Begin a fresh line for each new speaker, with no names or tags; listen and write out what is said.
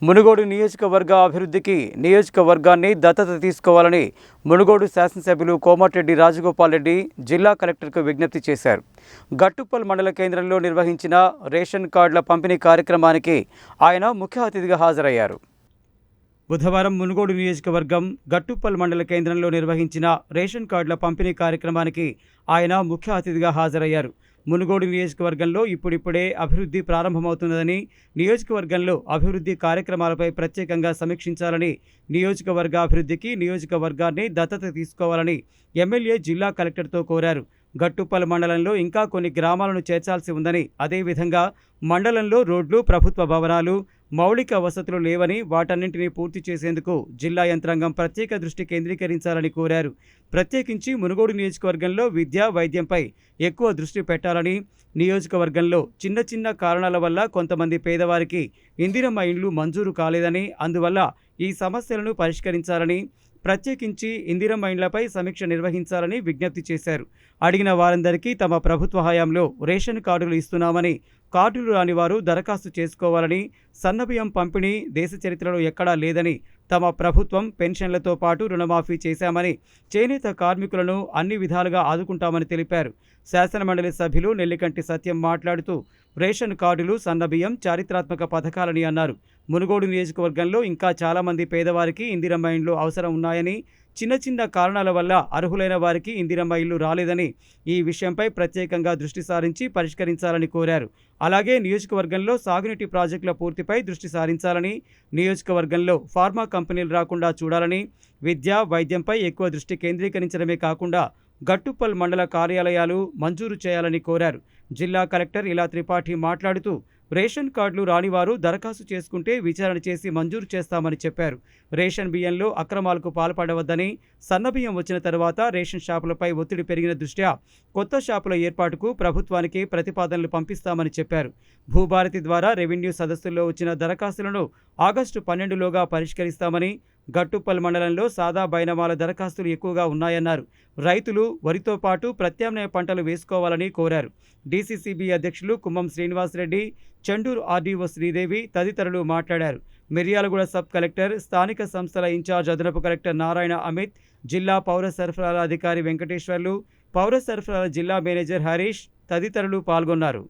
మునుగోడు నియోజకవర్గ అభివృద్ధికి నియోజకవర్గాన్ని దత్తత తీసుకోవాలని మునుగోడు శాసనసభ్యులు కోమటిరెడ్డి రాజగోపాల్ రెడ్డి జిల్లా కలెక్టర్కు విజ్ఞప్తి చేశారు. గట్టుప్పల్ మండల కేంద్రంలో నిర్వహించిన రేషన్ కార్డుల పంపిణీ కార్యక్రమానికి ఆయన ముఖ్య అతిథిగా హాజరయ్యారు. బుధవారం మునుగోడు నియోజకవర్గం గట్టుప్పల్ మండల కేంద్రంలో నిర్వహించిన రేషన్ కార్డుల పంపిణీ కార్యక్రమానికి ఆయన ముఖ్య అతిథిగా హాజరయ్యారు. మునుగోడు నియోజకవర్గంలో ఇప్పుడిప్పుడే అభివృద్ధి ప్రారంభమవుతున్నదని, నియోజకవర్గంలో అభివృద్ధి కార్యక్రమాలపై ప్రత్యేకంగా సమీక్షించాలని, నియోజకవర్గ అభివృద్ధికి నియోజకవర్గాన్ని దత్తత తీసుకోవాలని ఎమ్మెల్యే జిల్లా కలెక్టర్తో కోరారు. గట్టుప్పల్ మండలంలో ఇంకా కొన్ని గ్రామాలను చేర్చాల్సి ఉందని, అదేవిధంగా మండలంలో రోడ్లు, ప్రభుత్వ భవనాలు, మౌలిక వసతులు లేవని, వాటన్నింటినీ పూర్తి చేసేందుకు జిల్లా యంత్రాంగం ప్రత్యేక దృష్టి కేంద్రీకరించాలని కోరారు. ప్రత్యేకించి మునుగోడు నియోజకవర్గంలో విద్య, వైద్యంపై ఎక్కువ దృష్టి పెట్టాలని, నియోజకవర్గంలో చిన్న చిన్న కారణాల వల్ల కొంతమంది పేదవారికి ఇందిరమ్మ ఇండ్లు మంజూరు కాలేదని, అందువల్ల ఈ సమస్యలను పరిష్కరించాలని, ప్రత్యేకించి ఇందిరమ్మ ఇండ్లపై సమీక్ష నిర్వహించాలని విజ్ఞప్తి చేశారు. అడిగిన వారందరికీ తమ ప్రభుత్వ హయాంలో రేషన్ కార్డులు ఇస్తున్నామని, కార్డులు రాని వారు దరఖాస్తు చేసుకోవాలని, సన్నబియ్యం పంపిణీ దేశ చరిత్రలో ఎక్కడా లేదని, తమ ప్రభుత్వం పెన్షన్లతో పాటు రుణమాఫీ చేశామని, చేనేత కార్మికులను అన్ని విధాలుగా ఆదుకుంటామని తెలిపారు. శాసనమండలి సభ్యులు నెల్లికంటి సత్యం మాట్లాడుతూ రేషన్ కార్డులు, సన్నబియ్యం చారిత్రాత్మక పథకాలని అన్నారు. మునుగోడు నియోజకవర్గంలో ఇంకా చాలామంది పేదవారికి ఇందిరమ్మ ఇండ్లు అవసరం ఉన్నాయని, చిన్న చిన్న కారణాల వల్ల అర్హులైన వారికి ఇందిరమ్మ ఇల్లు రాలేదని, ఈ విషయంపై ప్రత్యేకంగా దృష్టి సారించి పరిష్కరించాలని కోరారు. అలాగే నియోజకవర్గంలో సాగునీటి ప్రాజెక్టుల పూర్తిపై దృష్టి సారించాలని, నియోజకవర్గంలో ఫార్మా కంపెనీలు రాకుండా చూడాలని, విద్య, వైద్యంపై ఎక్కువ దృష్టి కేంద్రీకరించడమే కాకుండా గట్టుప్పల్ మండల కార్యాలయాలు మంజూరు చేయాలని కోరారు. జిల్లా కలెక్టర్ ఇలా త్రిపాఠి మాట్లాడుతూ రేషన్ కార్డులు రానివారు దరఖాస్తు చేసుకుంటే విచారణ చేసి మంజూరు చేస్తామని చెప్పారు. రేషన్ బియ్యంలో అక్రమాలకు పాల్పడవద్దని, సన్నబియ్యం వచ్చిన తర్వాత రేషన్ షాపులపై ఒత్తిడి పెరిగిన దృష్ట్యా కొత్త షాపుల ఏర్పాటుకు ప్రభుత్వానికి ప్రతిపాదనలు పంపిస్తామని చెప్పారు. భూభారతి ద్వారా రెవెన్యూ సదస్సుల్లో వచ్చిన దరఖాస్తులను ఆగస్టు 12లోగా పరిష్కరిస్తామని, గట్టుప్పల్ మండలంలో సాదా బైనామాల దరఖాస్తులు ఎక్కువగా ఉన్నాయన్నారు. రైతులు వరితో పాటు ప్రత్యామ్నాయ పంటలు వేసుకోవాలని కోరారు. డీసీసీబీ అధ్యక్షులు కుమ్మం శ్రీనివాసరెడ్డి, చెండూరు ఆర్డీఓ శ్రీదేవి తదితరులు మాట్లాడారు. మిర్యాలగూడ సబ్ కలెక్టర్, స్థానిక సంస్థల ఇన్ఛార్జ్ అదనపు కలెక్టర్ నారాయణ అమిత్, జిల్లా పౌర సరఫరాల అధికారి వెంకటేశ్వర్లు, పౌర సరఫరాల జిల్లా మేనేజర్ హరీష్ తదితరులు పాల్గొన్నారు.